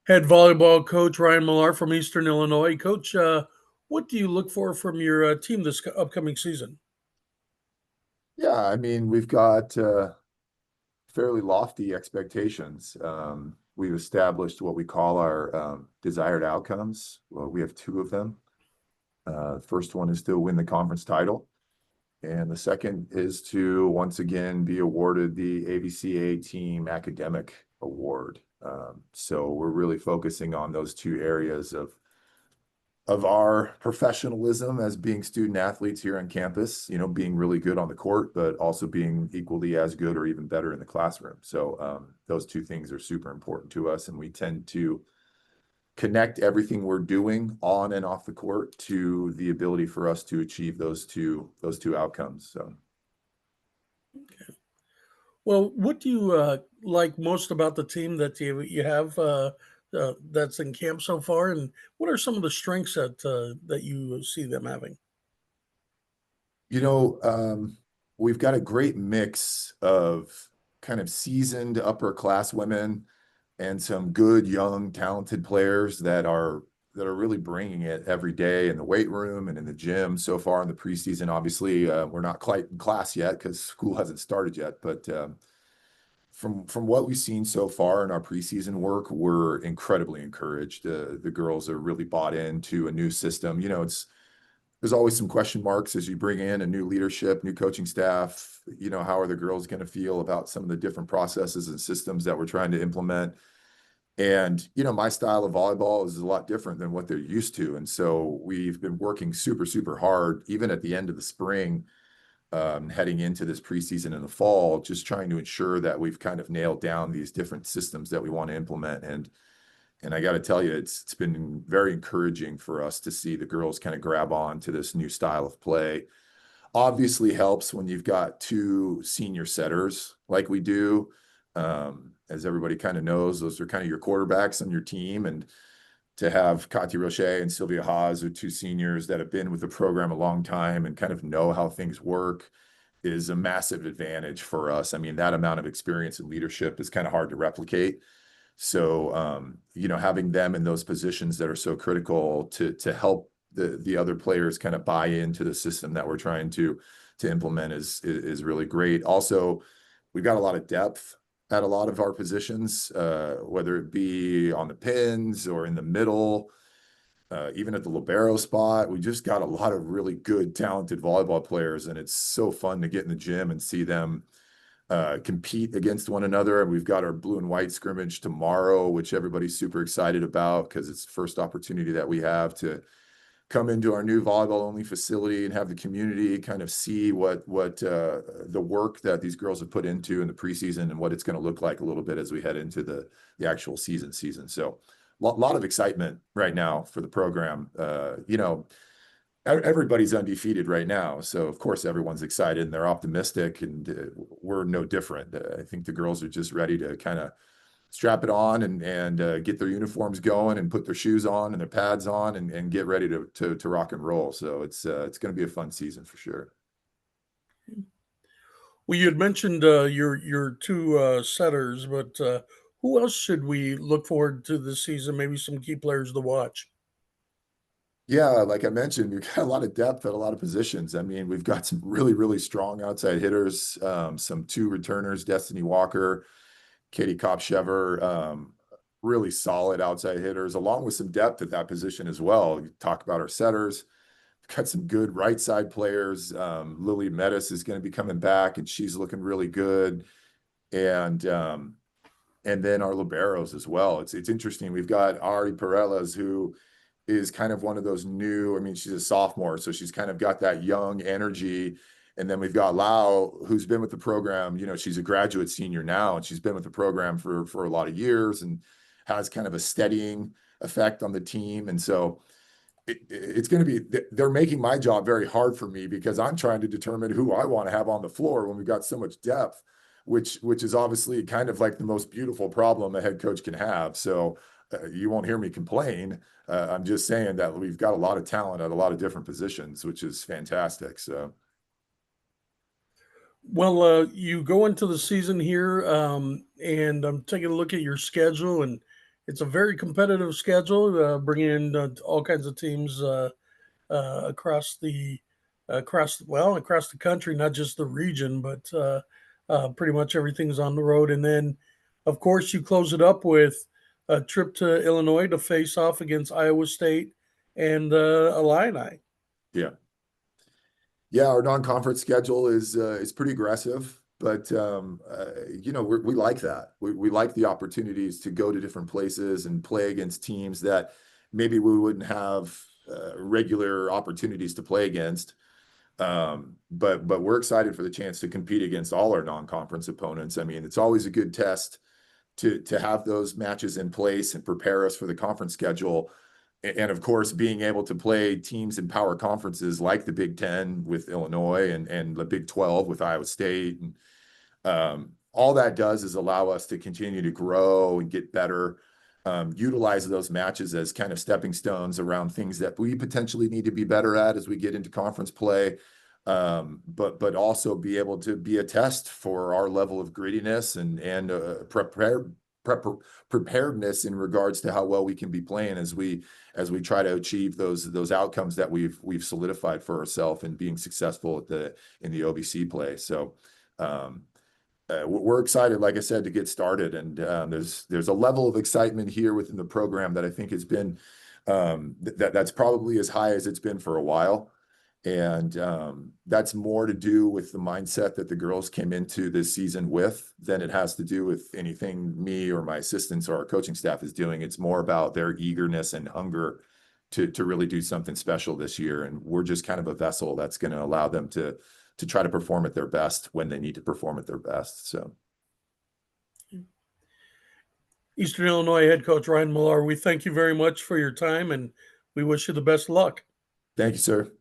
Head volleyball coach Ryan Millar from Eastern Illinois. Coach, what do you look for from your team this upcoming season? Yeah, I mean, we've got fairly lofty expectations. We've established what we call our desired outcomes. Well, we have two of them. The first one is to win the conference title, and the second is to once again be awarded the AVCA Team Academic Award. So we're really focusing on those two areas of our professionalism as being student athletes here on campus, being really good on the court, but also being equally as good or even better in the classroom. So those two things are super important to us, and we tend to connect everything we're doing on and off the court to the ability for us to achieve those two outcomes. So Well, what do you like most about the team that you have that's in camp so far, and what are some of the strengths that you see them having? you know, we've got a great mix of kind of seasoned upper-class women and some good, young, talented players that are really bringing it every day in the weight room and in the gym. So far in the preseason, obviously, we're not quite in class yet because school hasn't started yet. But from what we've seen so far in our preseason work, we're incredibly encouraged. The girls are really bought into a new system. There's always some question marks as you bring in a new leadership, new coaching staff. How are the girls going to feel about some of the different processes and systems that we're trying to implement? And, my style of volleyball is a lot different than what they're used to. And so we've been working super, super hard, even at the end of the spring, heading into this preseason in the fall, just trying to ensure that we've kind of nailed down these different systems that we want to implement. And I got to tell you, it's been very encouraging for us to see the girls kind of grab on to this new style of play. Obviously helps when you've got two senior setters like we do. As everybody kind of knows, those are kind of your quarterbacks on your team. And to have Kati Roche and Sylvia Haas, are two seniors that have been with the program a long time and kind of know how things work, is a massive advantage for us. I mean, that amount of experience and leadership is kind of hard to replicate. So, having them in those positions that are so critical to help the other players kind of buy into the system that we're trying to implement is really great. Also, we've got a lot of depth at a lot of our positions, whether it be on the pins or in the middle, even at the libero spot. We just got a lot of really good, talented volleyball players, and it's so fun to get in the gym and see them compete against one another. And we've got our blue and white scrimmage tomorrow, which everybody's super excited about because it's the first opportunity that we have to come into our new volleyball only facility and have the community kind of see what the work that these girls have put into in the preseason and what it's going to look like a little bit as we head into the actual season. So a lot of excitement right now for the program. Everybody's undefeated right now. So of course everyone's excited and they're optimistic, and we're no different. I think the girls are just ready to kind of strap it on and get their uniforms going and put their shoes on and their pads on and get ready to rock and roll. So it's going to be a fun season for sure. Well, you had mentioned your two setters, but who else should we look forward to this season? Maybe some key players to watch. Yeah, like I mentioned, we've got a lot of depth at a lot of positions. I mean, we've got some really, really strong outside hitters, some two returners, Destiny Walker, Katie Kopshever, really solid outside hitters, along with some depth at that position as well. You talk about our setters, we've got some good right side players. Lily Metis is going to be coming back, and she's looking really good. And and then our liberos as well. It's interesting. We've got Ari Perelez, who is kind of one of those new, I mean, she's a sophomore, so she's kind of got that young energy. And then we've got Lau, who's been with the program. She's a graduate senior now, and she's been with the program for a lot of years and has kind of a steadying effect on the team. And so it's going to be, they're making my job very hard for me because I'm trying to determine who I want to have on the floor when we've got so much depth, which is obviously kind of like the most beautiful problem a head coach can have. So you won't hear me complain. I'm just saying that we've got a lot of talent at a lot of different positions, which is fantastic. So Well, you go into the season here, and I'm taking a look at your schedule, and it's a very competitive schedule, bringing in all kinds of teams across across the country, not just the region, but pretty much everything's on the road. And then, of course, you close it up with a trip to Illinois to face off against Iowa State and Illini. Yeah. Yeah, our non-conference schedule is pretty aggressive, but you know, we like that. We like the opportunities to go to different places and play against teams that maybe we wouldn't have regular opportunities to play against. But we're excited for the chance to compete against all our non-conference opponents. I mean, it's always a good test to have those matches in place and prepare us for the conference schedule. And of course, being able to play teams in power conferences like the Big Ten with Illinois and the Big 12 with Iowa State. And all that does is allow us to continue to grow and get better, utilize those matches as kind of stepping stones around things that we potentially need to be better at as we get into conference play. But also be able to be a test for our level of grittiness and preparedness in regards to how well we can be playing as we try to achieve those outcomes that we've solidified for ourselves and being successful in the OVC play. So we're excited, like I said, to get started, and there's a level of excitement here within the program that I think has been that's probably as high as it's been for a while. And that's more to do with the mindset that the girls came into this season with than it has to do with anything me or my assistants or our coaching staff is doing. It's more about their eagerness and hunger to really do something special this year. And we're just kind of a vessel that's going to allow them to try to perform at their best when they need to perform at their best. So Eastern Illinois head coach Ryan Millar, we thank you very much for your time and we wish you the best luck. thank you, sir.